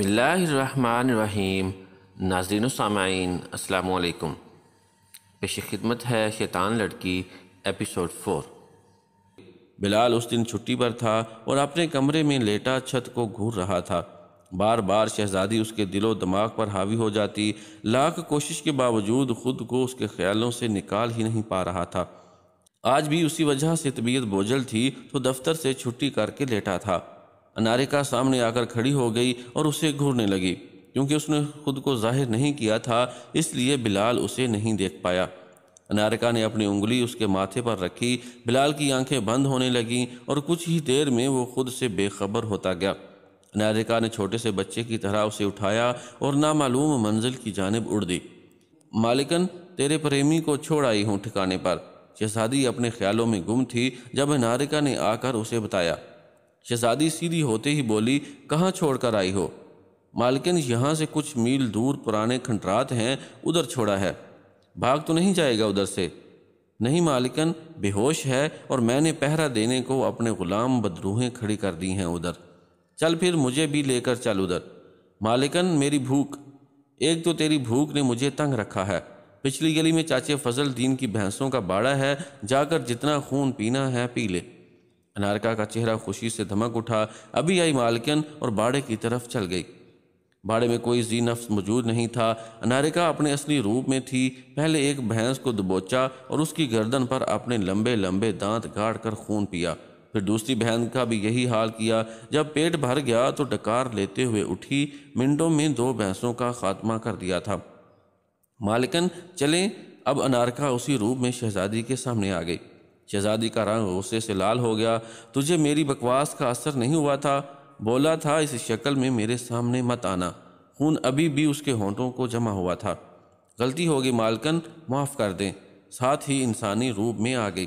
بسم اللہ الرحمن الرحیم۔ ناظرین و سامعین السلام علیکم۔ پیش خدمت ہے شیطان لڑکی ایپیسوڈ 4۔ بلال اس دن چھٹی پر تھا اور اپنے کمرے میں لیٹا چھت کو گھور رہا تھا۔ بار بار شہزادی اس کے دل و دماغ پر حاوی ہو جاتی، لاکھ کوشش کے باوجود خود کو اس کے خیالوں سے نکال ہی نہیں پا رہا تھا۔ آج بھی اسی وجہ سے طبیعت بوجھل تھی تو دفتر سے چھٹی کر کے لیٹا تھا۔ انارکا سامنے آ کر کھڑی ہو گئی اور اسے گھورنے لگی۔ کیونکہ اس نے خود کو ظاہر نہیں کیا تھا اس لیے بلال اسے نہیں دیکھ پایا۔ انارکا نے اپنی انگلی اس کے ماتھے پر رکھی، بلال کی آنکھیں بند ہونے لگیں اور کچھ ہی دیر میں وہ خود سے بے خبر ہوتا گیا۔ انارکا نے چھوٹے سے بچے کی طرح اسے اٹھایا اور نامعلوم منزل کی جانب اڑ دی۔ مالکن، تیرے پریمی کو چھوڑ آئی ہوں ٹھکانے پر۔ شہزادی اپنے خیالوں میں گم تھی جب انارکا نے آ کر اسے بتایا۔ شہزادی سیدھی ہوتے ہی بولی، کہاں چھوڑ کر آئی ہو؟ مالکن، یہاں سے کچھ میل دور پرانے کھنڈرات ہیں، ادھر چھوڑا ہے۔ بھاگ تو نہیں جائے گا ادھر سے؟ نہیں مالکن، بے ہوش ہے اور میں نے پہرا دینے کو اپنے غلام بدروہیں کھڑی کر دی ہیں ادھر۔ چل پھر مجھے بھی لے کر چل ادھر۔ مالکن، میری بھوک، ایک تو تیری بھوک نے مجھے تنگ رکھا ہے۔ پچھلی گلی میں چاچے فضل دین کی بھینسوں کا باڑا ہے، جا کر جتنا خون پینا ہے پی لے۔ انارکا کا چہرہ خوشی سے دھمک اٹھا۔ ابھی آئی مالکن اور باڑے کی طرف چل گئی۔ باڑے میں کوئی ذی نفس موجود نہیں تھا۔ انارکا اپنے اصلی روپ میں تھی۔ پہلے ایک بھینس کو دبوچا اور اس کی گردن پر اپنے لمبے لمبے دانت گاڑ کر خون پیا۔ پھر دوسری بہن کا بھی یہی حال کیا۔ جب پیٹ بھر گیا تو ڈکار لیتے ہوئے اٹھی۔ منٹوں میں 2 بھینسوں کا خاتمہ کر دیا تھا۔ مالکن، چلیں۔ اب انارکا اسی روپ میں شہزادی کے سامنے آ گئی۔ شہزادی کا رنگ غصے سے لال ہو گیا۔ تجھے میری بکواس کا اثر نہیں ہوا تھا؟ بولا تھا اس شکل میں میرے سامنے مت آنا۔ خون ابھی بھی اس کے ہونٹوں کو جمع ہوا تھا۔ غلطی ہوگی مالکن، معاف کر دیں۔ ساتھ ہی انسانی روپ میں آ گئی۔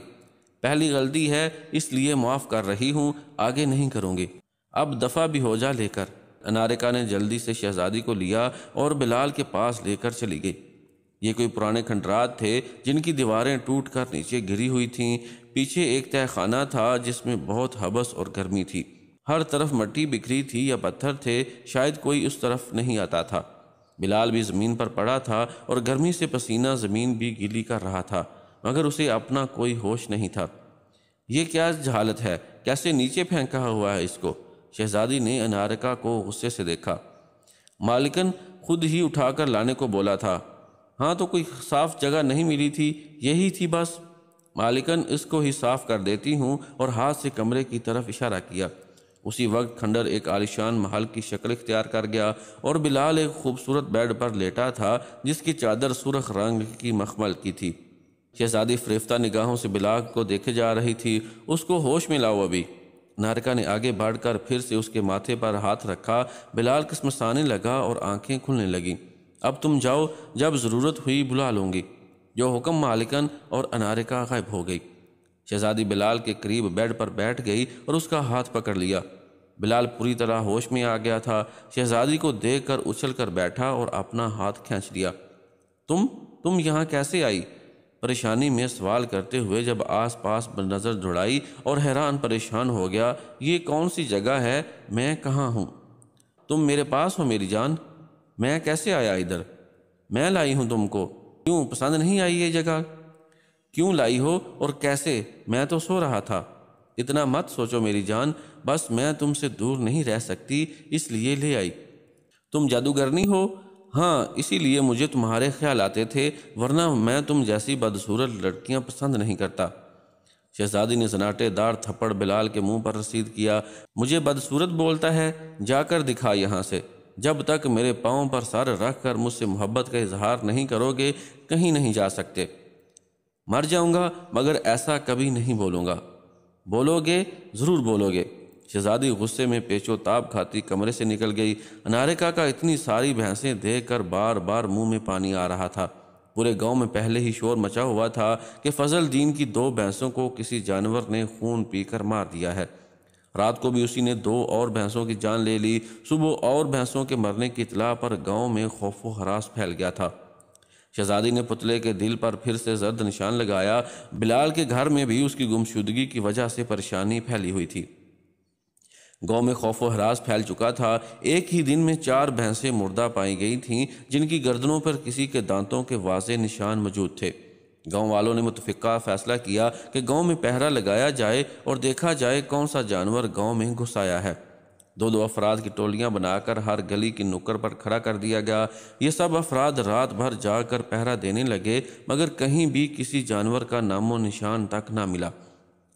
پہلی غلطی ہے اس لیے معاف کر رہی ہوں، آگے نہیں کروں گی۔ اب دفع بھی ہو جا لے کر۔ انارکا نے جلدی سے شہزادی کو لیا اور بلال کے پاس لے کر چلی گئی۔ یہ کوئی پرانے کھنڈرات تھے جن کی دیواریں ٹوٹ کر نیچے گری ہوئی تھیں۔ پیچھے ایک تہہ خانہ تھا جس میں بہت حبس اور گرمی تھی۔ ہر طرف مٹی بکھری تھی یا پتھر تھے، شاید کوئی اس طرف نہیں آتا تھا۔ بلال بھی زمین پر پڑا تھا اور گرمی سے پسینہ زمین بھی گیلی کر رہا تھا، مگر اسے اپنا کوئی ہوش نہیں تھا۔ یہ کیا جہالت ہے؟ کیسے نیچے پھینکا ہوا ہے اس کو؟ شہزادی نے انارکا کو غصے سے دیکھا۔ مالکن، خود ہی اٹھا کر لانے کو بولا تھا۔ ہاں تو کوئی صاف جگہ نہیں ملی تھی، یہی تھی بس۔ مالکن، اس کو ہی صاف کر دیتی ہوں، اور ہاتھ سے کمرے کی طرف اشارہ کیا۔ اسی وقت کھنڈر ایک عالیشان محل کی شکل اختیار کر گیا اور بلال ایک خوبصورت بیڈ پر لیٹا تھا جس کی چادر سرخ رنگ کی مخمل کی تھی۔ شہزادی فریفتہ نگاہوں سے بلال کو دیکھے جا رہی تھی۔ اس کو ہوش میں لاؤ ابھی۔ انارکا نے آگے بڑھ کر پھر سے اس کے ماتھے پر ہاتھ رکھا۔ بلال کسمسانے لگا اور آنکھیں کھلنے لگیں۔ اب تم جاؤ، جب ضرورت ہوئی بلا لوں گی۔ جو حکم مالکن، اور انارکا غائب ہو گئی۔ شہزادی بلال کے قریب بیڈ پر بیٹھ گئی اور اس کا ہاتھ پکڑ لیا۔ بلال پوری طرح ہوش میں آ گیا تھا۔ شہزادی کو دیکھ کر اچھل کر بیٹھا اور اپنا ہاتھ کھینچ لیا۔ تم یہاں کیسے آئی؟ پریشانی میں سوال کرتے ہوئے جب آس پاس نظر دوڑائی اور حیران پریشان ہو گیا۔ یہ کون سی جگہ ہے؟ میں کہاں ہوں؟ تم میرے پاس ہو میری جان؟ میں کیسے آیا ادھر؟ میں لائی ہوں تم کو۔ کیوں پسند نہیں آئی یہ جگہ؟ کیوں لائی ہو اور کیسے؟ میں تو سو رہا تھا۔ اتنا مت سوچو میری جان، بس میں تم سے دور نہیں رہ سکتی اس لیے لے آئی۔ تم جادوگرنی ہو؟ ہاں، اسی لیے مجھے تمہارے خیال آتے تھے، ورنہ میں تم جیسی بدصورت لڑکیاں پسند نہیں کرتا۔ شہزادی نے سناٹے دار تھپڑ بلال کے منہ پر رسید کیا۔ مجھے بدصورت بولتا ہے؟ جا کر دکھا یہاں سے۔ جب تک میرے پاؤں پر سر رکھ کر مجھ سے محبت کا اظہار نہیں کرو گے کہیں نہیں جا سکتے۔ مر جاؤں گا مگر ایسا کبھی نہیں بولوں گا۔ بولو گے؟ ضرور بولو گے۔ شہزادی غصے میں پیچ و تاب کھاتی کمرے سے نکل گئی۔ انارکا کا اتنی ساری بھینسیں دیکھ کر بار بار منہ میں پانی آ رہا تھا۔ پورے گاؤں میں پہلے ہی شور مچا ہوا تھا کہ فضل دین کی 2 بھینسوں کو کسی جانور نے خون پی کر مار دیا ہے۔ رات کو بھی اسی نے 2 اور بھینسوں کی جان لے لی۔ صبح اور بھینسوں کے مرنے کی اطلاع پر گاؤں میں خوف و ہراس پھیل گیا تھا۔ شہزادی نے پتلے کے دل پر پھر سے زرد نشان لگایا۔ بلال کے گھر میں بھی اس کی گمشدگی کی وجہ سے پریشانی پھیلی ہوئی تھی۔ گاؤں میں خوف و ہراس پھیل چکا تھا۔ ایک ہی دن میں 4 بھینسیں مردہ پائی گئی تھیں جن کی گردنوں پر کسی کے دانتوں کے واضح نشان موجود تھے۔ گاؤں والوں نے متفقہ فیصلہ کیا کہ گاؤں میں پہرا لگایا جائے اور دیکھا جائے کون سا جانور گاؤں میں گھس آیا ہے۔ 2 افراد کی ٹولیاں بنا کر ہر گلی کی نکڑ پر کھڑا کر دیا گیا۔ یہ سب افراد رات بھر جا کر پہرا دینے لگے مگر کہیں بھی کسی جانور کا نام و نشان تک نہ ملا۔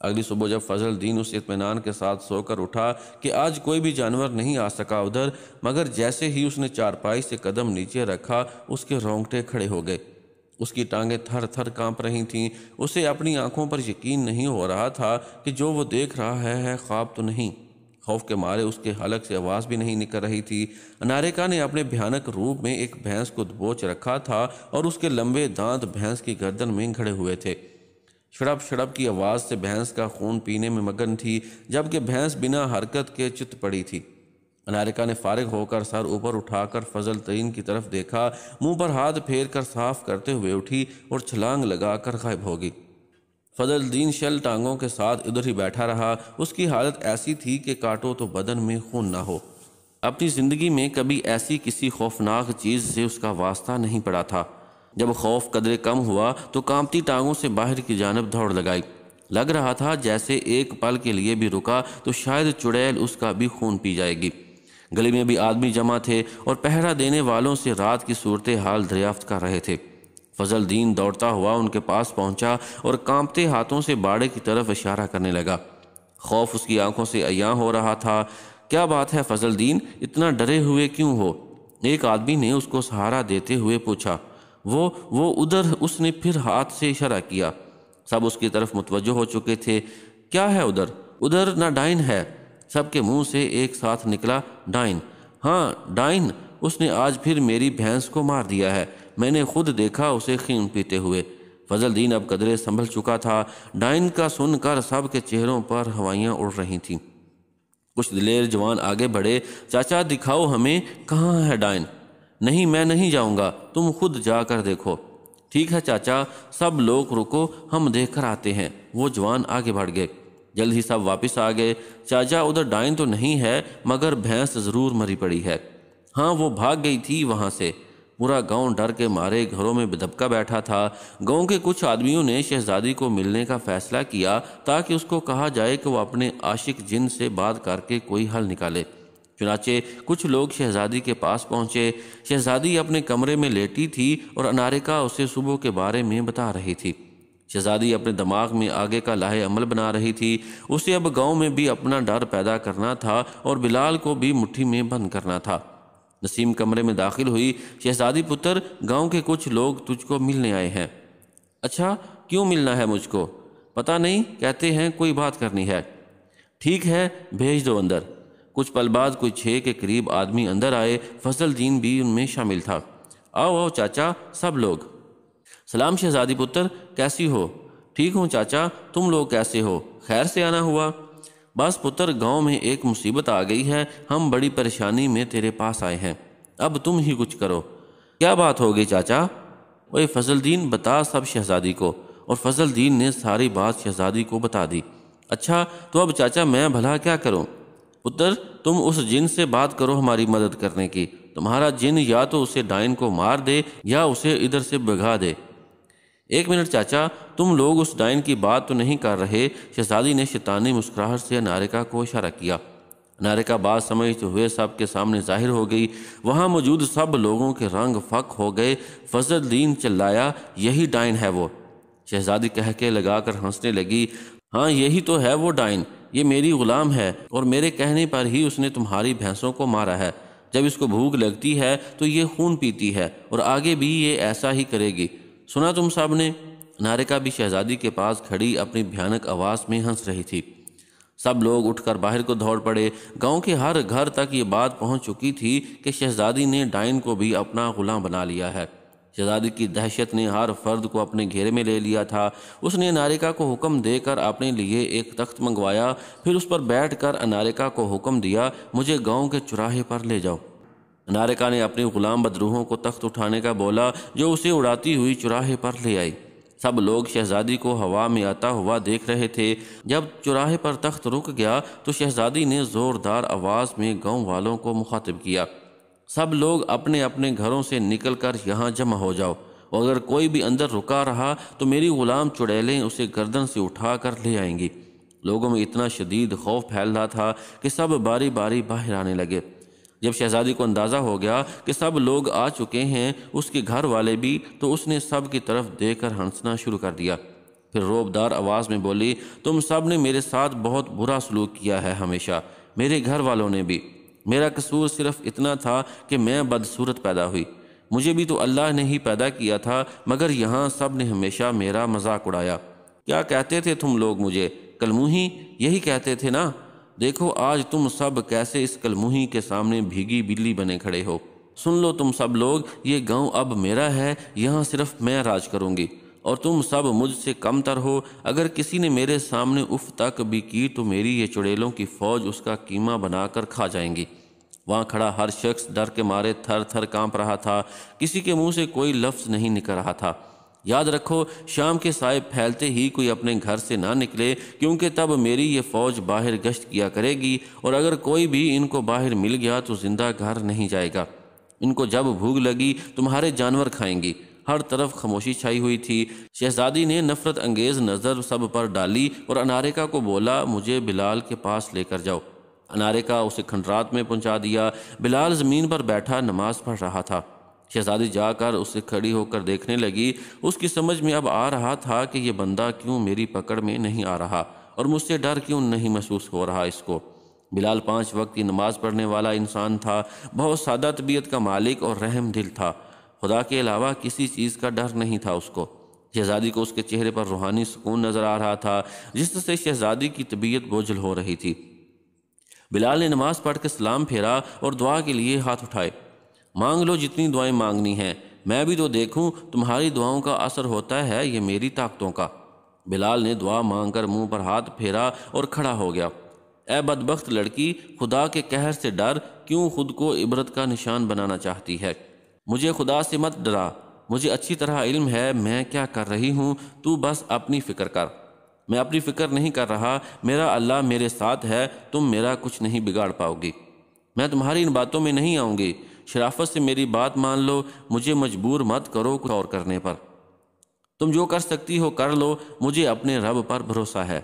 اگلی صبح جب فضل الدین اس اطمینان کے ساتھ سو کر اٹھا کہ آج کوئی بھی جانور نہیں آ سکا ادھر، مگر جیسے ہی اس نے چارپائی سے قدم نیچے رکھا اس کے رونگٹے کھڑے ہو گئے۔ اس کی ٹانگیں تھر تھر کانپ رہی تھیں۔ اسے اپنی آنکھوں پر یقین نہیں ہو رہا تھا کہ جو وہ دیکھ رہا ہے خواب تو نہیں۔ خوف کے مارے اس کے حلق سے آواز بھی نہیں نکل رہی تھی۔ اناریکا نے اپنے بھیانک روپ میں ایک بھینس کو دبوچ رکھا تھا اور اس کے لمبے دانت بھینس کی گردن میں گھڑے ہوئے تھے۔ شڑپ شڑپ کی آواز سے بھینس کا خون پینے میں مگن تھی، جبکہ بھینس بنا حرکت کے چت پڑی تھی۔ اناریکا نے فارغ ہو کر سر اوپر اٹھا کر فضل الدین کی طرف دیکھا، منہ پر ہاتھ پھیر کر صاف کرتے ہوئے اٹھی اور چھلانگ لگا کر غائب ہو گئی۔ فضل الدین شل ٹانگوں کے ساتھ ادھر ہی بیٹھا رہا۔ اس کی حالت ایسی تھی کہ کاٹو تو بدن میں خون نہ ہو۔ اپنی زندگی میں کبھی ایسی کسی خوفناک چیز سے اس کا واسطہ نہیں پڑا تھا۔ جب خوف قدرے کم ہوا تو کانپتی ٹانگوں سے باہر کی جانب دوڑ لگائی۔ لگ رہا تھا جیسے ایک پل کے لیے بھی رکا تو شاید چڑیل اس کا بھی خون پی جائے گی۔ گلی میں بھی آدمی جمع تھے اور پہرا دینے والوں سے رات کی صورتحال دریافت کر رہے تھے۔ فضل الدین دوڑتا ہوا ان کے پاس پہنچا اور کانپتے ہاتھوں سے باڑے کی طرف اشارہ کرنے لگا۔ خوف اس کی آنکھوں سے عیاں ہو رہا تھا۔ کیا بات ہے فضل الدین، اتنا ڈرے ہوئے کیوں ہو؟ ایک آدمی نے اس کو سہارا دیتے ہوئے پوچھا۔ وہ ادھر، اس نے پھر ہاتھ سے اشارہ کیا۔ سب اس کی طرف متوجہ ہو چکے تھے۔ کیا ہے ادھر؟ ادھر نہ ڈائن ہے۔ سب کے منہ سے ایک ساتھ نکلا، ڈائن؟ ہاں ڈائن، اس نے آج پھر میری بھینس کو مار دیا ہے، میں نے خود دیکھا اسے خون پیتے ہوئے۔ فضل الدین اب قدرے سنبھل چکا تھا۔ ڈائن کا سن کر سب کے چہروں پر ہوائیاں اڑ رہی تھیں۔ کچھ دلیر جوان آگے بڑھے۔ چاچا دکھاؤ ہمیں، کہاں ہے ڈائن؟ نہیں میں نہیں جاؤں گا، تم خود جا کر دیکھو۔ ٹھیک ہے چاچا، سب لوگ رکو، ہم دیکھ کر آتے ہیں۔ وہ جوان آگے بڑھ گئے۔ جلد ہی سب واپس آ گئے۔ چاچا ادھر ڈائن تو نہیں ہے مگر بھینس ضرور مری پڑی ہے۔ ہاں وہ بھاگ گئی تھی وہاں سے۔ پورا گاؤں ڈر کے مارے گھروں میں دبکا بیٹھا تھا۔ گاؤں کے کچھ آدمیوں نے شہزادی کو ملنے کا فیصلہ کیا تاکہ اس کو کہا جائے کہ وہ اپنے عاشق جن سے بات کر کے کوئی حل نکالے۔ چنانچہ کچھ لوگ شہزادی کے پاس پہنچے۔ شہزادی اپنے کمرے میں لیٹی تھی اور اناریکا اسے صبح کے بارے میں بتا رہی تھی۔ شہزادی اپنے دماغ میں آگے کا لاہے عمل بنا رہی تھی۔ اسے اب گاؤں میں بھی اپنا ڈر پیدا کرنا تھا اور بلال کو بھی مٹھی میں بند کرنا تھا۔ نسیم کمرے میں داخل ہوئی۔ شہزادی پتر، گاؤں کے کچھ لوگ تجھ کو ملنے آئے ہیں۔ اچھا، کیوں ملنا ہے مجھ کو؟ پتہ نہیں، کہتے ہیں کوئی بات کرنی ہے۔ ٹھیک ہے، بھیج دو اندر۔ کچھ پل بعد کوئی 6 کے قریب آدمی اندر آئے۔ فضل الدین بھی ان میں شامل تھا۔ آؤ آؤ چاچا، سب لوگ۔ سلام شہزادی پتر، کیسی ہو؟ ٹھیک ہوں چاچا، تم لوگ کیسے ہو؟ خیر سے آنا ہوا؟ بس پتر، گاؤں میں ایک مصیبت آ گئی ہے، ہم بڑی پریشانی میں تیرے پاس آئے ہیں، اب تم ہی کچھ کرو۔ کیا بات ہو گئی چاچا؟ اوے فضل الدین، بتا سب شہزادی کو۔ اور فضل الدین نے ساری بات شہزادی کو بتا دی۔ اچھا تو اب چاچا میں بھلا کیا کروں؟ پتر، تم اس جن سے بات کرو ہماری مدد کرنے کی۔ تمہارا جن یا تو اسے ڈائن کو مار دے یا اسے ادھر سے بھگا دے۔ 1 منٹ چاچا، تم لوگ اس ڈائن کی بات تو نہیں کر رہے؟ شہزادی نے شیطانی مسکراہٹ سے اناریکا کو اشارہ کیا۔ اناریکا بات سمجھتے ہوئے سب کے سامنے ظاہر ہو گئی۔ وہاں موجود سب لوگوں کے رنگ فک ہو گئے۔ فضل الدین چلایا، یہی ڈائن ہے وہ۔ شہزادی کہکے لگا کر ہنسنے لگی۔ ہاں یہی تو ہے وہ ڈائن، یہ میری غلام ہے اور میرے کہنے پر ہی اس نے تمہاری بھینسوں کو مارا ہے۔ جب اس کو بھوک لگتی ہے تو یہ خون پیتی ہے اور آگے بھی یہ ایسا ہی کرے گی۔ سنا تم سب نے؟ اناریکا بھی شہزادی کے پاس کھڑی اپنی بھیانک آواز میں ہنس رہی تھی۔ سب لوگ اٹھ کر باہر کو دوڑ پڑے۔ گاؤں کے ہر گھر تک یہ بات پہنچ چکی تھی کہ شہزادی نے ڈائن کو بھی اپنا غلام بنا لیا ہے۔ شہزادی کی دہشت نے ہر فرد کو اپنے گھیرے میں لے لیا تھا۔ اس نے اناریکا کو حکم دے کر اپنے لیے ایک تخت منگوایا، پھر اس پر بیٹھ کر اناریکا کو حکم دیا، مجھے گاؤں کے چوراہے پر لے جاؤ۔ اناریکا نے اپنی غلام بدروحوں کو تخت اٹھانے کا بولا، جو اسے اڑاتی ہوئی چوراہے پر لے آئی۔ سب لوگ شہزادی کو ہوا میں آتا ہوا دیکھ رہے تھے۔ جب چوراہے پر تخت رک گیا تو شہزادی نے زوردار آواز میں گاؤں والوں کو مخاطب کیا، سب لوگ اپنے اپنے گھروں سے نکل کر یہاں جمع ہو جاؤ، اور اگر کوئی بھی اندر رکا رہا تو میری غلام چڑیلیں اسے گردن سے اٹھا کر لے آئیں گی۔ لوگوں میں اتنا شدید خوف پھیل رہا تھا کہ سب باری باری باہر آنے لگے۔ جب شہزادی کو اندازہ ہو گیا کہ سب لوگ آ چکے ہیں، اس کے گھر والے بھی، تو اس نے سب کی طرف دیکھ کر ہنسنا شروع کر دیا۔ پھر روبدار آواز میں بولی، تم سب نے میرے ساتھ بہت برا سلوک کیا ہے، ہمیشہ میرے گھر والوں نے بھی۔ میرا قصور صرف اتنا تھا کہ میں بدصورت پیدا ہوئی، مجھے بھی تو اللہ نے ہی پیدا کیا تھا، مگر یہاں سب نے ہمیشہ میرا مذاق اڑایا۔ کیا کہتے تھے تم لوگ مجھے؟ کلموہی، یہی کہتے تھے نا؟ دیکھو آج تم سب کیسے اس کلموہی کے سامنے بھیگی بلی بنے کھڑے ہو۔ سن لو تم سب لوگ، یہ گاؤں اب میرا ہے، یہاں صرف میں راج کروں گی، اور تم سب مجھ سے کم تر ہو۔ اگر کسی نے میرے سامنے اف تک بھی کی تو میری یہ چڑیلوں کی فوج اس کا قیمہ بنا کر کھا جائیں گی۔ وہاں کھڑا ہر شخص ڈر کے مارے تھر تھر کانپ رہا تھا، کسی کے منہ سے کوئی لفظ نہیں نکل رہا تھا۔ یاد رکھو، شام کے سائے پھیلتے ہی کوئی اپنے گھر سے نہ نکلے، کیونکہ تب میری یہ فوج باہر گشت کیا کرے گی، اور اگر کوئی بھی ان کو باہر مل گیا تو زندہ گھر نہیں جائے گا۔ ان کو جب بھوک لگی تمہارے جانور کھائیں گی۔ ہر طرف خاموشی چھائی ہوئی تھی۔ شہزادی نے نفرت انگیز نظر سب پر ڈالی اور اناریکا کو بولا، مجھے بلال کے پاس لے کر جاؤ۔ اناریکا اسے کھنڈرات میں پہنچا دیا۔ بلال زمین پر بیٹھا نماز پڑھ رہا تھا۔ شہزادی جا کر اسے کھڑی ہو کر دیکھنے لگی۔ اس کی سمجھ میں اب آ رہا تھا کہ یہ بندہ کیوں میری پکڑ میں نہیں آ رہا، اور مجھ سے ڈر کیوں نہیں محسوس ہو رہا اس کو۔ بلال 5 وقت کی نماز پڑھنے والا انسان تھا، بہت سادہ طبیعت کا مالک اور رحم دل تھا۔ خدا کے علاوہ کسی چیز کا ڈر نہیں تھا اس کو۔ شہزادی کو اس کے چہرے پر روحانی سکون نظر آ رہا تھا، جس سے شہزادی کی طبیعت بوجھل ہو رہی تھی۔ بلال نے نماز پڑھ کے سلام پھیرا اور دعا کے لیے ہاتھ اٹھائے۔ مانگ لو جتنی دعائیں مانگنی ہیں، میں بھی تو دیکھوں تمہاری دعاؤں کا اثر ہوتا ہے یا میری طاقتوں کا۔ بلال نے دعا مانگ کر منہ پر ہاتھ پھیرا اور کھڑا ہو گیا۔ اے بدبخت لڑکی، خدا کے قہر سے ڈر، کیوں خود کو عبرت کا نشان بنانا چاہتی ہے؟ مجھے خدا سے مت ڈرا، مجھے اچھی طرح علم ہے میں کیا کر رہی ہوں، تو بس اپنی فکر کر۔ میں اپنی فکر نہیں کر رہا، میرا اللہ میرے ساتھ ہے، تم میرا کچھ نہیں بگاڑ پاؤ گی۔ میں تمہاری ان باتوں میں نہیں آؤں گی، شرافت سے میری بات مان لو، مجھے مجبور مت کرو کچھ اور کرنے پر۔ تم جو کر سکتی ہو کر لو، مجھے اپنے رب پر بھروسہ ہے۔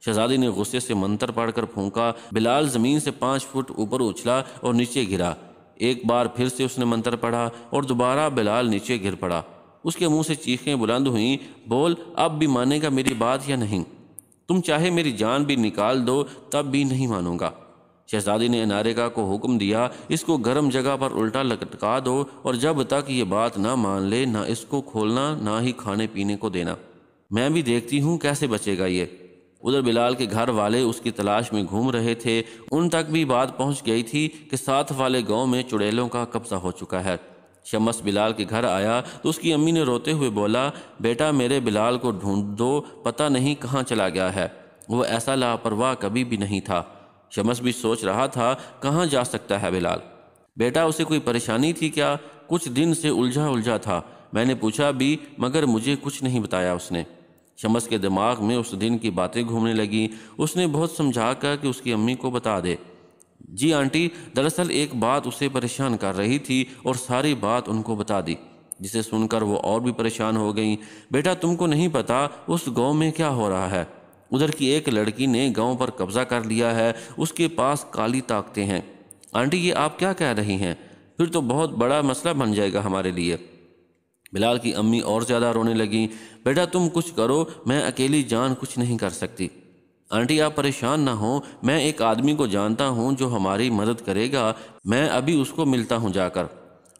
شہزادی نے غصے سے منتر پڑھ کر پھونکا۔ بلال زمین سے 5 فٹ اوپر اچھلا اور نیچے گرا۔ ایک بار پھر سے اس نے منتر پڑھا اور دوبارہ بلال نیچے گر پڑا۔ اس کے منہ سے چیخیں بلند ہوئیں، بول اب بھی مانے گا میری بات یا نہیں؟ تم چاہے میری جان بھی نکال دو تب بھی نہیں مانوں گا۔ شہزادی نے اناریکا کو حکم دیا، اس کو گرم جگہ پر الٹا لٹکا دو، اور جب تک یہ بات نہ مان لے نہ اس کو کھولنا نہ ہی کھانے پینے کو دینا۔ میں بھی دیکھتی ہوں کیسے بچے گا یہ۔ ادھر بلال کے گھر والے اس کی تلاش میں گھوم رہے تھے۔ ان تک بھی بات پہنچ گئی تھی کہ ساتھ والے گاؤں میں چڑیلوں کا قبضہ ہو چکا ہے۔ شمس بلال کے گھر آیا تو اس کی امی نے روتے ہوئے بولا، بیٹا میرے بلال کو ڈھونڈ دو، پتہ نہیں کہاں چلا گیا ہے، وہ ایسا لاپرواہ کبھی بھی نہیں تھا۔ شمس بھی سوچ رہا تھا کہاں جا سکتا ہے بلال۔ بیٹا اسے کوئی پریشانی تھی کیا؟ کچھ دن سے الجھا تھا، میں نے پوچھا بھی مگر مجھے کچھ نہیں بتایا اس نے۔ شمس کے دماغ میں اس دن کی باتیں گھومنے لگیں۔ اس نے بہت سمجھا کر کہ اس کی امی کو بتا دے۔ جی آنٹی، دراصل ایک بات اسے پریشان کر رہی تھی اور ساری بات ان کو بتا دی، جسے سن کر وہ اور بھی پریشان ہو گئیں۔ بیٹا تم کو نہیں پتا اس گاؤں میں کیا ہو رہا ہے؟ ادھر کی ایک لڑکی نے گاؤں پر قبضہ کر لیا ہے، اس کے پاس کالی طاقتیں ہیں۔ آنٹی یہ آپ کیا کہہ رہی ہیں؟ پھر تو بہت بڑا مسئلہ بن جائے گا ہمارے لیے۔ بلال کی امی اور زیادہ رونے لگیں۔ بیٹا تم کچھ کرو، میں اکیلی جان کچھ نہیں کر سکتی۔ آنٹی آپ پریشان نہ ہوں، میں ایک آدمی کو جانتا ہوں جو ہماری مدد کرے گا، میں ابھی اس کو ملتا ہوں جا کر۔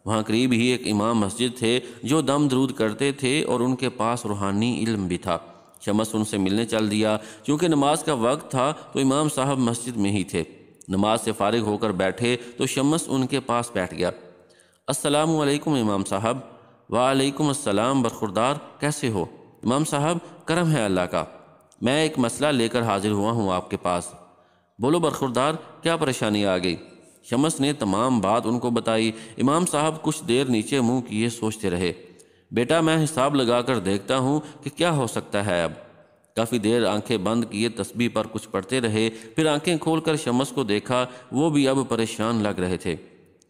وہاں قریب ہی ایک امام مسجد تھے جو دم درود کرتے تھے اور ان کے پاس روحانی علم بھی تھا۔ شمس ان سے ملنے چل دیا۔ چونکہ نماز کا وقت تھا تو امام صاحب مسجد میں ہی تھے۔ نماز سے فارغ ہو کر بیٹھے تو شمس ان کے پاس بیٹھ گیا۔ السلام علیکم امام صاحب۔ وعلیکم السلام برخوردار، کیسے ہو؟ امام صاحب کرم ہے اللہ کا، میں ایک مسئلہ لے کر حاضر ہوا ہوں آپ کے پاس۔ بولو برخوردار، کیا پریشانی آ گئی؟ شمس نے تمام بات ان کو بتائی۔ امام صاحب کچھ دیر نیچے منہ کیے سوچتے رہے۔ بیٹا میں حساب لگا کر دیکھتا ہوں کہ کیا ہو سکتا ہے اب۔ کافی دیر آنکھیں بند کیے تسبیح پر کچھ پڑھتے رہے، پھر آنکھیں کھول کر شمس کو دیکھا، وہ بھی اب پریشان لگ رہے تھے۔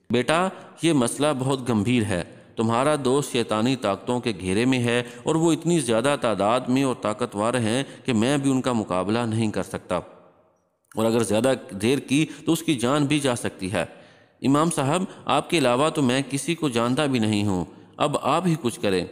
بیٹا یہ مسئلہ بہت گمبھیر ہے، تمہارا دوست شیطانی طاقتوں کے گھیرے میں ہے اور وہ اتنی زیادہ تعداد میں اور طاقتور ہیں کہ میں بھی ان کا مقابلہ نہیں کر سکتا، اور اگر زیادہ دیر کی تو اس کی جان بھی جا سکتی ہے۔ امام صاحب آپ کے علاوہ تو میں کسی کو جانتا بھی نہیں ہوں، اب آپ ہی کچھ کریں۔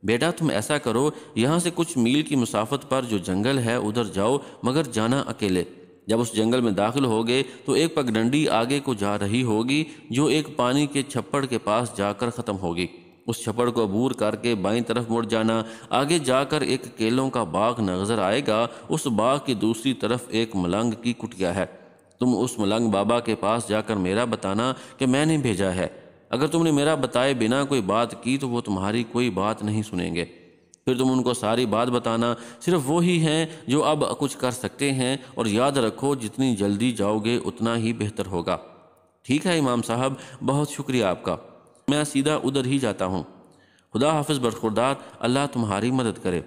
بیٹا تم ایسا کرو، یہاں سے کچھ میل کی مسافت پر جو جنگل ہے ادھر جاؤ، مگر جانا اکیلے۔ جب اس جنگل میں داخل ہوگے تو ایک پگڈنڈی آگے کو جا رہی ہوگی جو ایک پانی کے چھپڑ کے پاس جا کر ختم ہوگی۔ اس چھپڑ کو عبور کر کے بائیں طرف مڑ جانا، آگے جا کر ایک کیلوں کا باغ نظر آئے گا، اس باغ کی دوسری طرف ایک ملنگ کی کٹیا ہے۔ تم اس ملنگ بابا کے پاس جا کر میرا بتانا کہ میں نے بھیجا ہے۔ اگر تم نے میرا بتائے بنا کوئی بات کی تو وہ تمہاری کوئی بات نہیں سنیں گے، پھر تم ان کو ساری بات بتانا، صرف وہی ہیں جو اب کچھ کر سکتے ہیں، اور یاد رکھو جتنی جلدی جاؤ گے اتنا ہی بہتر ہوگا۔ ٹھیک ہے امام صاحب، بہت شکریہ آپ کا، میں سیدھا ادھر ہی جاتا ہوں۔ خدا حافظ برخوردار، اللہ تمہاری مدد کرے۔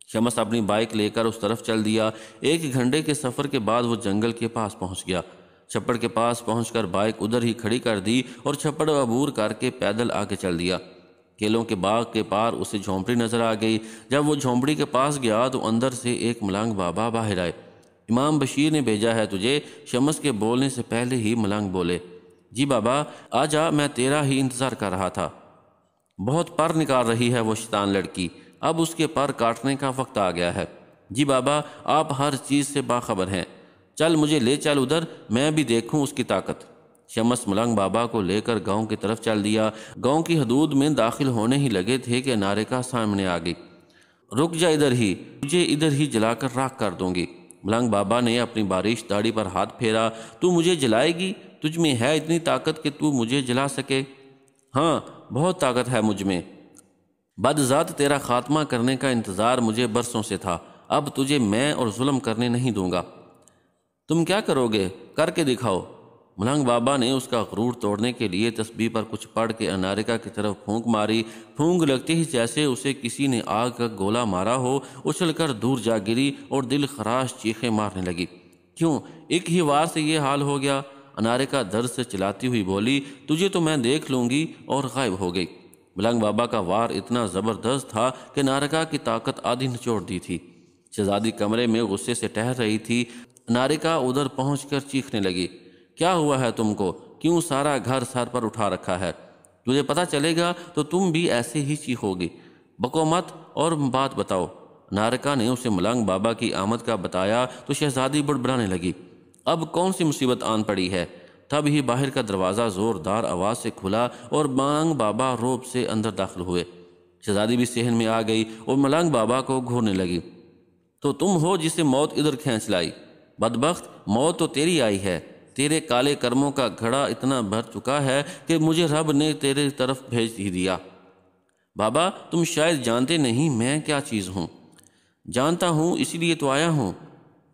شمس اپنی بائک لے کر اس طرف چل دیا۔ 1 گھنٹے کے سفر کے بعد وہ جنگل کے پاس پہنچ گیا۔ چھپڑ کے پاس پہنچ کر بائک ادھر ہی کھڑی کر دی اور چھپڑ عبور کر کے پیدل آگے چل دیا۔ کیلوں کے باغ کے پار اسے جھونپڑی نظر آ گئی۔ جب وہ جھونپڑی کے پاس گیا تو اندر سے ایک ملنگ بابا باہر آئے۔ امام بشیر نے بھیجا ہے تجھے، شمس کے بولنے سے پہلے ہی ملنگ بولے۔ جی بابا آ جا، میں تیرا ہی انتظار کر رہا تھا۔ بہت پر نکال رہی ہے وہ شیطان لڑکی، اب اس کے پر کاٹنے کا وقت آ گیا ہے۔ جی بابا آپ ہر چیز سے باخبر ہیں، چل مجھے لے چل ادھر، میں بھی دیکھوں اس کی طاقت۔ شمس ملنگ بابا کو لے کر گاؤں کی طرف چل دیا۔ گاؤں کی حدود میں داخل ہونے ہی لگے تھے کہ نارکا سامنے آ گئی۔ رک جا ادھر ہی، تجھے ادھر ہی جلا کر راکھ کر دوں گی۔ ملنگ بابا نے اپنی بارش داڑھی پر ہاتھ پھیرا۔ تو مجھے جلائے گی؟ تجھ میں ہے اتنی طاقت کہ تو مجھے جلا سکے؟ ہاں بہت طاقت ہے مجھ میں۔ بد ذات تیرا خاتمہ کرنے کا انتظار مجھے برسوں سے تھا، اب تجھے میں اور ظلم کرنے نہیں دوں گا۔ تم کیا کرو گے؟ کر کے دکھاؤ۔ ملنگ بابا نے اس کا غرور توڑنے کے لیے تسبیح پر کچھ پڑھ کے انارکا کی طرف پھونک ماری۔ پھونک لگتے ہی جیسے اسے کسی نے آگ کا گولا مارا ہو، اچھل کر دور جا گری اور دل خراش چیخیں مارنے لگی۔ کیوں ایک ہی وار سے یہ حال ہو گیا؟ انارکا درد سے چلاتی ہوئی بولی، تجھے تو میں دیکھ لوں گی، اور غائب ہو گئی۔ ملنگ بابا کا وار اتنا زبردست تھا کہ انارکا کی طاقت آدھی نچوڑ دی تھی۔ شہزادی کمرے میں غصے سے ٹہر رہی تھی۔ انارکا ادھر پہنچ کر چیخنے لگی، کیا ہوا ہے تم کو؟ کیوں سارا گھر سر پر اٹھا رکھا ہے؟ تجھے پتہ چلے گا تو تم بھی ایسے ہی چیخو گی۔ بکو مت اور بات بتاؤ۔ انارکا نے اسے ملنگ بابا کی آمد کا بتایا تو شہزادی بڑبڑانے لگی، اب کون سی مصیبت آن پڑی ہے؟ تب ہی باہر کا دروازہ زوردار آواز سے کھلا اور ملنگ بابا روب سے اندر داخل ہوئے۔ شہزادی بھی صحن میں آ گئی اور ملنگ بابا کو گھورنے لگی، تو تم ہو جسے موت ادھر کھینچ لائی؟ بدبخت، موت تو تیری آئی ہے، تیرے کالے کرموں کا گھڑا اتنا بھر چکا ہے کہ مجھے رب نے تیرے طرف بھیج ہی دیا۔ بابا تم شاید جانتے نہیں میں کیا چیز ہوں۔ جانتا ہوں، اسی لیے تو آیا ہوں۔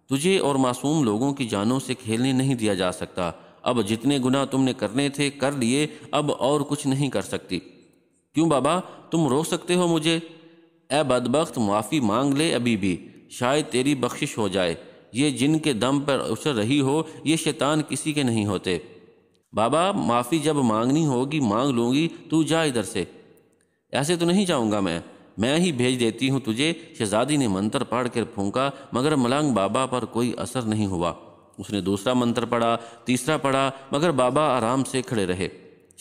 تجھے اور معصوم لوگوں کی جانوں سے کھیلنے نہیں دیا جا سکتا۔ اب جتنے گناہ تم نے کرنے تھے کر لیے، اب اور کچھ نہیں کر سکتی۔ کیوں بابا تم روک سکتے ہو مجھے؟ اے بدبخت معافی مانگ لے ابھی بھی، شاید تیری بخشش ہو جائے۔ یہ جن کے دم پر اچھل رہی ہو، یہ شیطان کسی کے نہیں ہوتے۔ بابا معافی جب مانگنی ہوگی مانگ لوں گی، تو جا ادھر سے۔ ایسے تو نہیں جاؤں گا میں ہی بھیج دیتی ہوں تجھے۔ شہزادی نے منتر پڑھ کر پھونکا مگر ملنگ بابا پر کوئی اثر نہیں ہوا۔ اس نے دوسرا منتر پڑھا، تیسرا پڑھا، مگر بابا آرام سے کھڑے رہے۔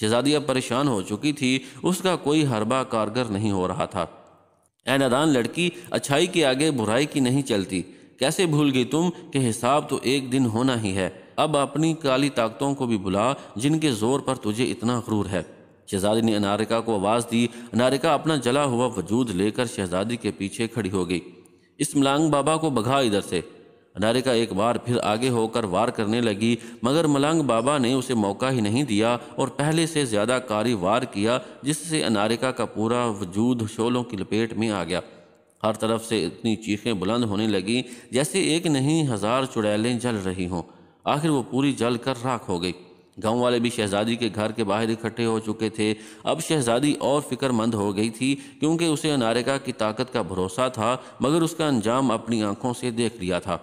شہزادی اب پریشان ہو چکی تھی، اس کا کوئی حربہ کارگر نہیں ہو رہا تھا۔ اے نادان لڑکی، اچھائی کے آگے برائی کی نہیں چلتی۔ کیسے بھول گئی تم کہ حساب تو ایک دن ہونا ہی ہے؟ اب اپنی کالی طاقتوں کو بھی بلا جن کے زور پر تجھے اتنا غرور ہے۔ شہزادی نے انارکا کو آواز دی۔ انارکا اپنا جلا ہوا وجود لے کر شہزادی کے پیچھے کھڑی ہو گئی۔ اس ملنگ بابا کو بھگا ادھر سے۔ انارکا ایک بار پھر آگے ہو کر وار کرنے لگی، مگر ملنگ بابا نے اسے موقع ہی نہیں دیا اور پہلے سے زیادہ کاری وار کیا، جس سے انارکا کا پورا وجود شعلوں کی لپیٹ میں آ گیا۔ ہر طرف سے اتنی چیخیں بلند ہونے لگیں جیسے ایک نہیں 1000 چڑیلیں جل رہی ہوں۔ آخر وہ پوری جل کر راکھ ہو گئی۔ گاؤں والے بھی شہزادی کے گھر کے باہر اکٹھے ہو چکے تھے۔ اب شہزادی اور فکر مند ہو گئی تھی، کیونکہ اسے انارکا کی طاقت کا بھروسہ تھا، مگر اس کا انجام اپنی آنکھوں سے دیکھ لیا تھا۔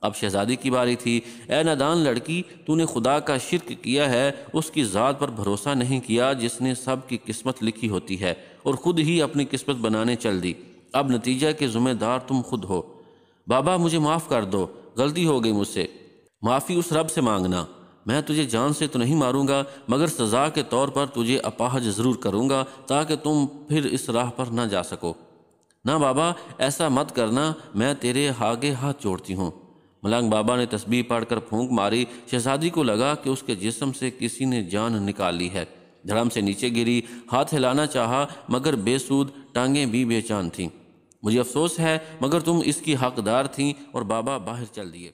اب شہزادی کی باری تھی۔ اے نادان لڑکی، تو نے خدا کا شرک کیا ہے، اس کی ذات پر بھروسہ نہیں کیا جس نے سب کی قسمت لکھی ہوتی ہے، اور خود ہی اپنی قسمت بنانے چل دی۔ اب نتیجہ کے ذمہ دار تم خود ہو۔ بابا مجھے معاف کر دو، غلطی ہو گئی مجھ سے۔ معافی اس رب سے مانگنا۔ میں تجھے جان سے تو نہیں ماروں گا، مگر سزا کے طور پر تجھے اپاہج ضرور کروں گا، تاکہ تم پھر اس راہ پر نہ جا سکو۔ نہ بابا، ایسا مت کرنا، میں تیرے آگے ہاتھ جوڑتی ہوں۔ ملنگ بابا نے تسبیح پڑھ کر پھونک ماری۔ شہزادی کو لگا کہ اس کے جسم سے کسی نے جان نکال لی ہے۔ دھڑم سے نیچے گری، ہاتھ ہلانا چاہا مگر بے سود، ٹانگیں بھی بے جان تھیں۔ مجھے افسوس ہے، مگر تم اس کی حقدار تھیں، اور بابا باہر چل دیے۔